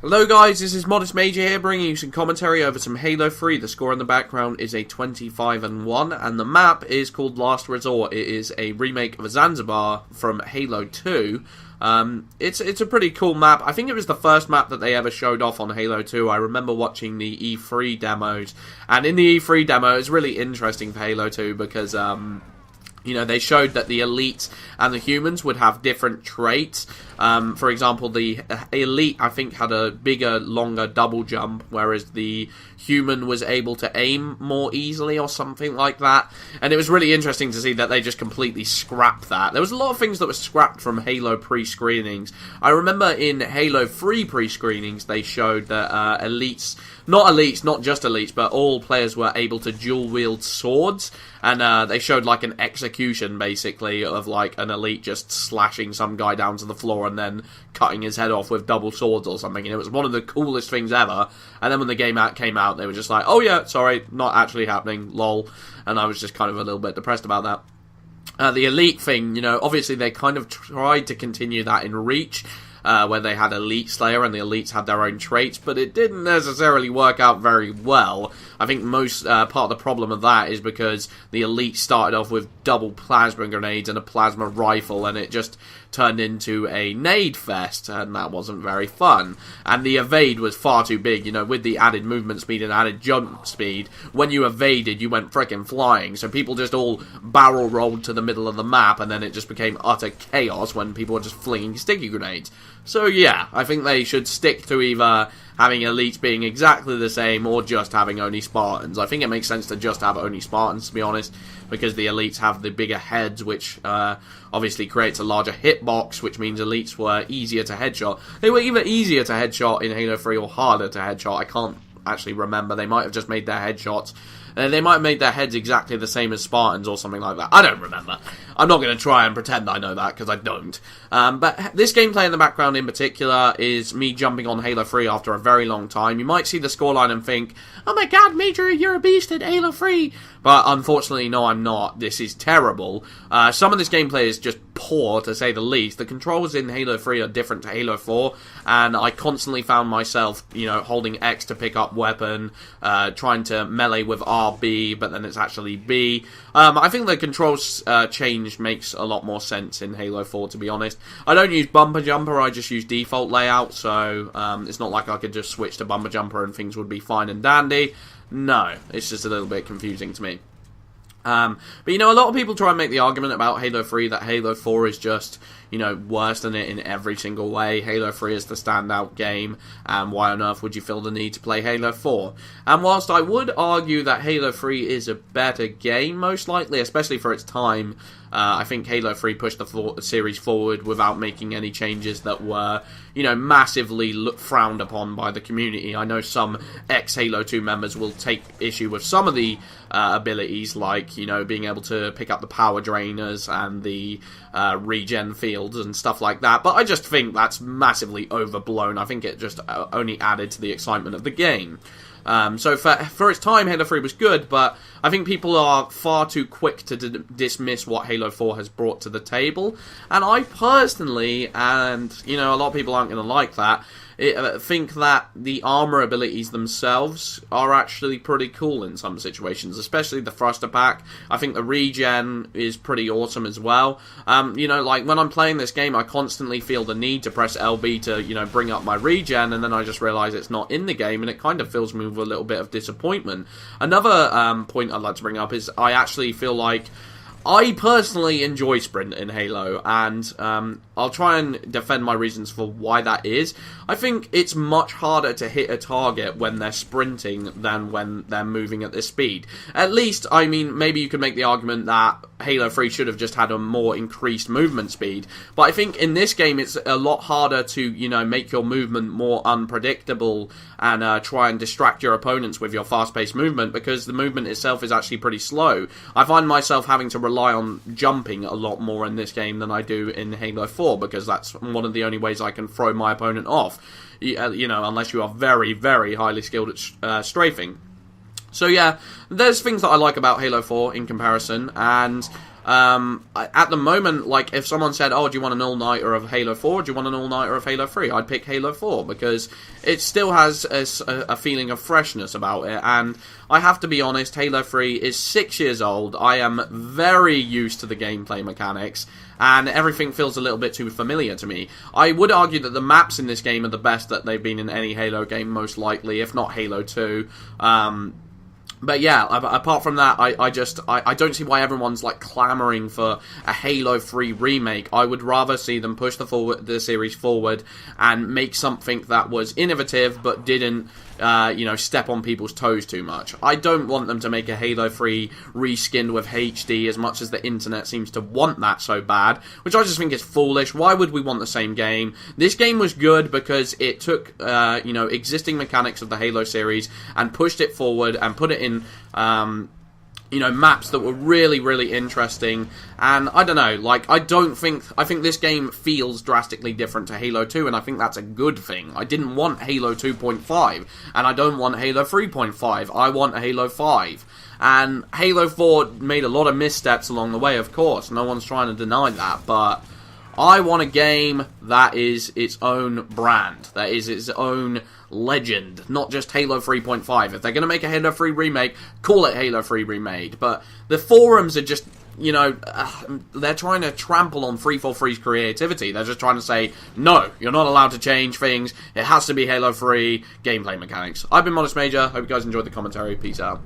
Hello guys, this is Modest Major here, bringing you some commentary over some Halo 3. The score in the background is a 25-1, and the map is called Last Resort. It is a remake of Zanzibar from Halo 2. It's a pretty cool map. I think it was the first map that they ever showed off on Halo 2. I remember watching the E3 demos, and in the E3 demo, it's really interesting for Halo 2 because, they showed that the elites and the humans would have different traits. For example, the elite, I think, had a bigger, longer double jump, whereas the human was able to aim more easily or something like that. And it was really interesting to see that they just completely scrapped that. There was a lot of things that were scrapped from Halo pre-screenings. I remember in Halo 3 pre-screenings, they showed that not just elites, but all players were able to dual-wield swords. And they showed like an execution, basically, of like an elite just slashing some guy down to the floor and then cutting his head off with double swords or something. And it was one of the coolest things ever. And then when the game came out, they were just like, oh yeah, sorry, not actually happening, lol. And I was just kind of a little bit depressed about that. The elite thing, obviously they kind of tried to continue that in Reach, where they had Elite Slayer and the elites had their own traits, but it didn't necessarily work out very well. I think most part of the problem of that is because the elite started off with double plasma grenades and a plasma rifle, and it just turned into a nade fest, and that wasn't very fun. And the evade was far too big, with the added movement speed and added jump speed. When you evaded, you went frickin' flying, so people just all barrel rolled to the middle of the map, and then it just became utter chaos when people were just flinging sticky grenades. So yeah, I think they should stick to either having elites being exactly the same or just having only Spartans. I think it makes sense to just have only Spartans, to be honest, because the elites have the bigger heads, which obviously creates a larger hitbox, which means elites were easier to headshot. They were either easier to headshot in Halo 3 or harder to headshot. I can't actually remember. They might have just made their headshots. They might have made their heads exactly the same as Spartans or something like that. I don't remember. I'm not going to try and pretend I know that, because I don't. But this gameplay in the background in particular is me jumping on Halo 3 after a very long time. You might see the scoreline and think, oh my god, Major, you're a beast at Halo 3. But unfortunately, no, I'm not. This is terrible. Some of this gameplay is just poor, to say the least. The controls in Halo 3 are different to Halo 4, and I constantly found myself, holding X to pick up weapon, trying to melee with RB, but then it's actually B. I think the controls change makes a lot more sense in Halo 4, to be honest. I don't use bumper jumper, I just use default layout, so it's not like I could just switch to bumper jumper and things would be fine and dandy. No, it's just a little bit confusing to me. But a lot of people try and make the argument about Halo 3 that Halo 4 is just, worse than it in every single way. Halo 3 is the standout game, and why on earth would you feel the need to play Halo 4? And whilst I would argue that Halo 3 is a better game, most likely, especially for its time, I think Halo 3 pushed the series forward without making any changes that were, massively frowned upon by the community. I know some ex-Halo 2 members will take issue with some of the abilities, like, being able to pick up the power drainers and the regen fields and stuff like that, but I just think that's massively overblown. I think it just only added to the excitement of the game. So for its time, Halo 3 was good, but I think people are far too quick to dismiss what Halo 4 has brought to the table. And I personally, and a lot of people aren't going to like that, think that the armor abilities themselves are actually pretty cool in some situations, especially the thruster pack. I think the regen is pretty awesome as well. Like when I'm playing this game, I constantly feel the need to press LB to, bring up my regen, and then I just realize it's not in the game, and it kind of fills me with a little bit of disappointment. Another point I'd like to bring up is I actually feel like I personally enjoy sprint in Halo, and I'll try and defend my reasons for why that is. I think it's much harder to hit a target when they're sprinting than when they're moving at this speed. At least, maybe you could make the argument that Halo 3 should have just had a more increased movement speed, but I think in this game it's a lot harder to, make your movement more unpredictable and try and distract your opponents with your fast-paced movement, because the movement itself is actually pretty slow. I find myself having to rely on jumping a lot more in this game than I do in Halo 4, because that's one of the only ways I can throw my opponent off, unless you are very, very highly skilled at strafing. So yeah, there's things that I like about Halo 4 in comparison, and At the moment, like, if someone said, oh, do you want an all-nighter of Halo 4, do you want an all-nighter of Halo 3, I'd pick Halo 4, because it still has a feeling of freshness about it, and I have to be honest, Halo 3 is 6 years old. I am very used to the gameplay mechanics, and everything feels a little bit too familiar to me. I would argue that the maps in this game are the best that they've been in any Halo game, most likely, if not Halo 2. But yeah, apart from that, I don't see why everyone's like clamoring for a Halo 3 remake. I would rather see them push the series forward and make something that was innovative but didn't, step on people's toes too much. I don't want them to make a Halo 3 reskinned with HD as much as the internet seems to want that so bad, which I just think is foolish. Why would we want the same game? This game was good because it took, existing mechanics of the Halo series and pushed it forward and put it in maps that were really, really interesting, and I don't know, like, I think this game feels drastically different to Halo 2, and I think that's a good thing. I didn't want Halo 2.5, and I don't want Halo 3.5, I want Halo 5. And Halo 4 made a lot of missteps along the way, of course, no one's trying to deny that, but I want a game that is its own brand, that is its own legend, not just Halo 3.5. If they're going to make a Halo 3 remake, call it Halo 3 Remade. But the forums are just, they're trying to trample on 343's creativity. They're just trying to say, no, you're not allowed to change things. It has to be Halo 3 gameplay mechanics. I've been Modest Major. Hope you guys enjoyed the commentary. Peace out.